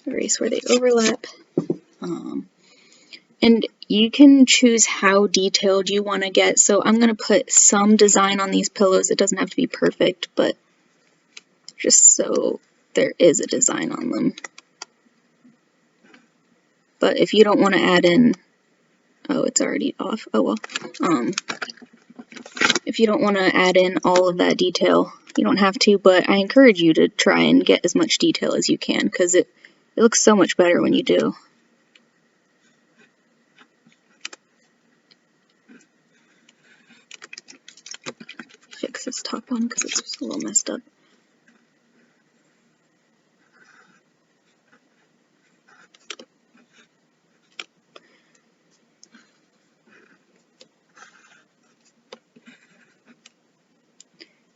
erase where they overlap. And you can choose how detailed you want to get. So I'm going to put some design on these pillows. It doesn't have to be perfect, but just so there is a design on them. But if you don't want to add in, oh, it's already off. Oh well. If you don't want to add in all of that detail, you don't have to, but I encourage you to try and get as much detail as you can, because it looks so much better when you do. Fix this top one because it's just a little messed up.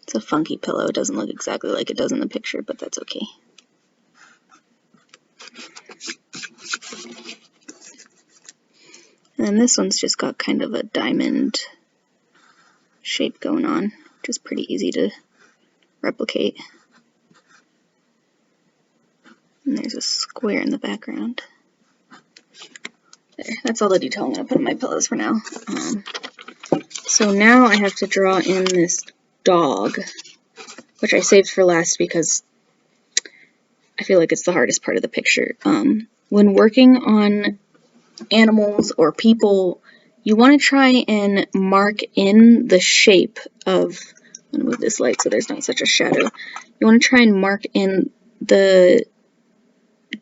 It's a funky pillow. It doesn't look exactly like it does in the picture, but that's okay. And then this one's just got kind of a diamond shape going on, which is pretty easy to replicate. And there's a square in the background. There, that's all the detail I'm going to put in my pillows for now. So now I have to draw in this dog, which I saved for last because I feel like it's the hardest part of the picture. When working on animals or people, you want to try and mark in the shape of, I'm going to move this light so there's not such a shadow. You want to try and mark in the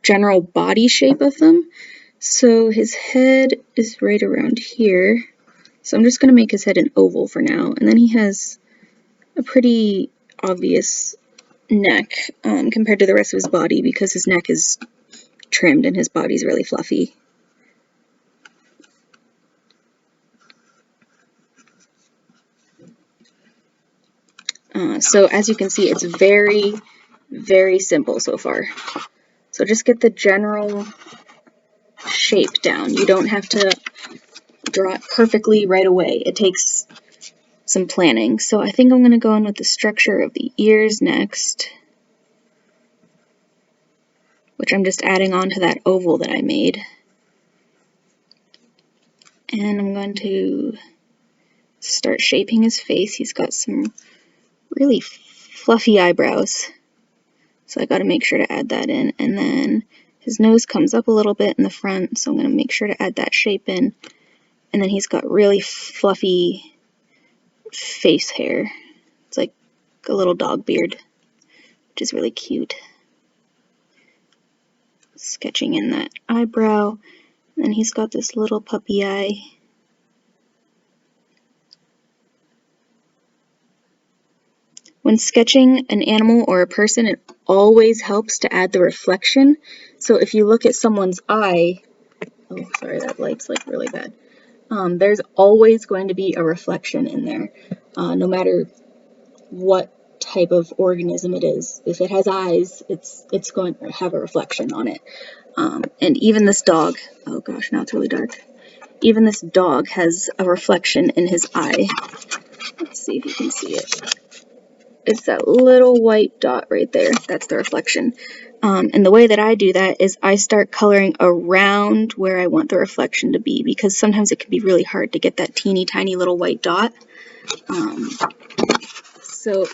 general body shape of them. So his head is right around here. So I'm just going to make his head an oval for now. And then he has a pretty obvious neck compared to the rest of his body because his neck is trimmed and his body's really fluffy. So as you can see, it's very, very simple so far. So just get the general shape down. You don't have to draw it perfectly right away. It takes some planning. So I think I'm going to go in with the structure of the ears next, which I'm just adding on to that oval that I made. And I'm going to start shaping his face. He's got some really fluffy eyebrows, so I got to make sure to add that in. And then his nose comes up a little bit in the front, so I'm going to make sure to add that shape in. And then he's got really fluffy face hair. It's like a little dog beard, which is really cute. Sketching in that eyebrow. And then he's got this little puppy eye. When sketching an animal or a person, it always helps to add the reflection. So if you look at someone's eye, oh, sorry, that light's like really bad. There's always going to be a reflection in there, no matter what type of organism it is. If it has eyes, it's going to have a reflection on it. And even this dog, oh gosh, now it's really dark. Even this dog has a reflection in his eye. Let's see if you can see it. It's that little white dot right there. That's the reflection. And the way that I do that is I start coloring around where I want the reflection to be, because sometimes it can be really hard to get that teeny tiny little white dot. So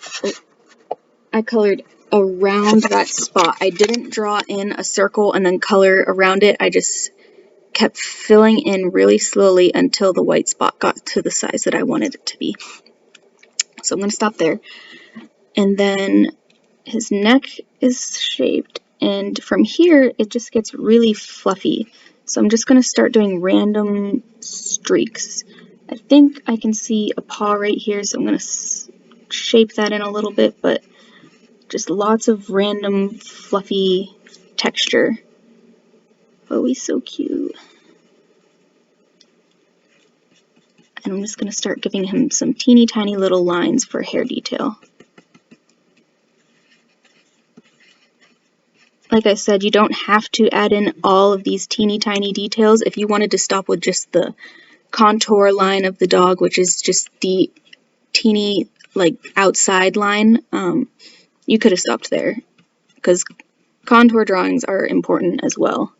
I colored around that spot. I didn't draw in a circle and then color around it. I just kept filling in really slowly until the white spot got to the size that I wanted it to be. So I'm going to stop there. And then his neck is shaped, and from here it just gets really fluffy. So I'm just going to start doing random streaks. I think I can see a paw right here, so I'm going to shape that in a little bit, but just lots of random fluffy texture. Oh, he's so cute. And I'm just going to start giving him some teeny tiny little lines for hair detail. Like I said, you don't have to add in all of these teeny tiny details. If you wanted to stop with just the contour line of the dog, which is just the teeny like outside line, you could have stopped there, because contour drawings are important as well.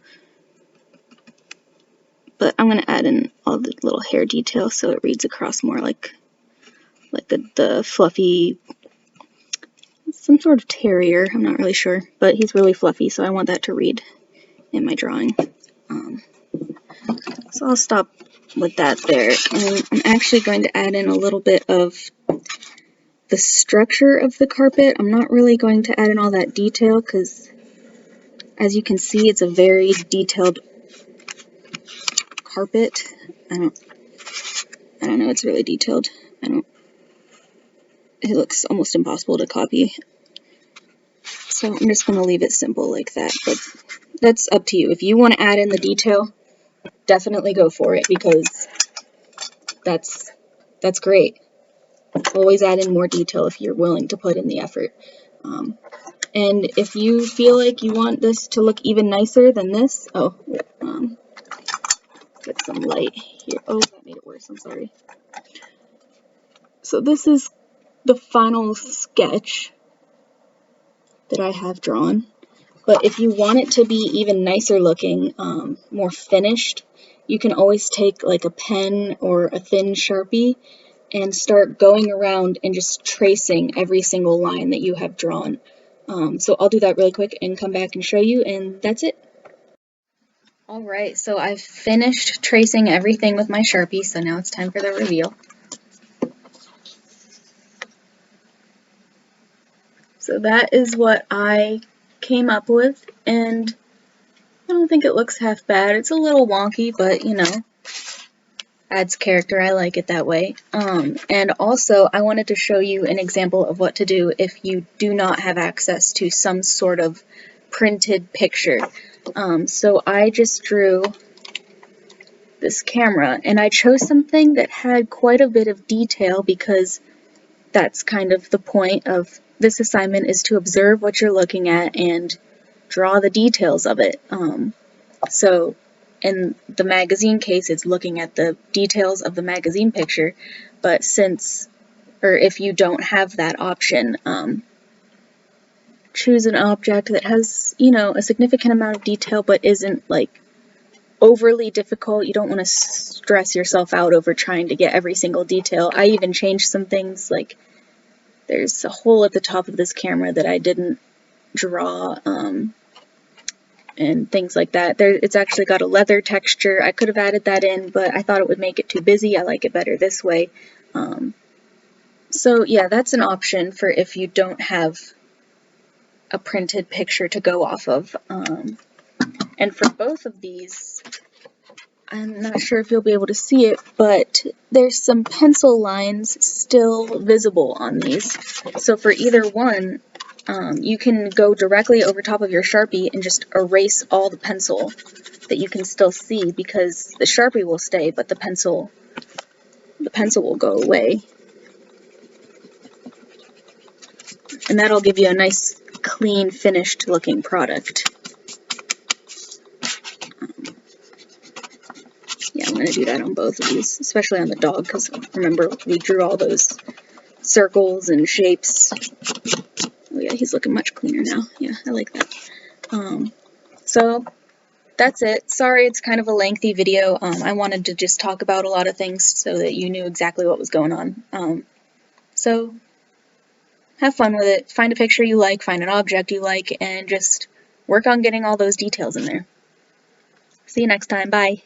But I'm going to add in all the little hair details so it reads across more like the fluffy, some sort of terrier, I'm not really sure, but he's really fluffy, so I want that to read in my drawing. So I'll stop with that there, and I'm actually going to add in a little bit of the structure of the carpet. I'm not really going to add in all that detail because, as you can see, it's a very detailed carpet. I don't know, it's really detailed. It looks almost impossible to copy. So I'm just going to leave it simple like that, but that's up to you. If you want to add in the detail, definitely go for it, because that's great. Always add in more detail if you're willing to put in the effort. And if you feel like you want this to look even nicer than this, get some light here. Oh, that made it worse, I'm sorry. So this is the final sketch that I have drawn. But if you want it to be even nicer looking, more finished, you can always take like a pen or a thin Sharpie and start going around and just tracing every single line that you have drawn. So I'll do that really quick and come back and show you, and that's it. Alright, so I've finished tracing everything with my Sharpie, so now it's time for the reveal. So that is what I came up with, and I don't think it looks half bad. It's a little wonky, but you know, adds character. I like it that way. And also, I wanted to show you an example of what to do if you do not have access to some sort of printed picture. So I just drew this camera, and I chose something that had quite a bit of detail because that's kind of the point of this assignment, is to observe what you're looking at and draw the details of it. So in the magazine case, it's looking at the details of the magazine picture, but if you don't have that option, choose an object that has, you know, a significant amount of detail but isn't like overly difficult. You don't want to stress yourself out over trying to get every single detail. I even changed some things, like there's a hole at the top of this camera that I didn't draw, and things like that. It's actually got a leather texture. I could have added that in, but I thought it would make it too busy. I like it better this way. So yeah, that's an option for if you don't have a printed picture to go off of. And for both of these, I'm not sure if you'll be able to see it, but there's some pencil lines still visible on these. So for either one, you can go directly over top of your Sharpie and just erase all the pencil that you can still see, because the Sharpie will stay, but the pencil will go away. And that'll give you a nice, clean, finished looking product. Yeah, I'm going to do that on both of these, especially on the dog, because remember, we drew all those circles and shapes. Oh yeah, he's looking much cleaner now. Yeah, I like that. So that's it. Sorry, it's kind of a lengthy video. I wanted to just talk about a lot of things so that you knew exactly what was going on. So have fun with it. Find a picture you like, find an object you like, and just work on getting all those details in there. See you next time. Bye.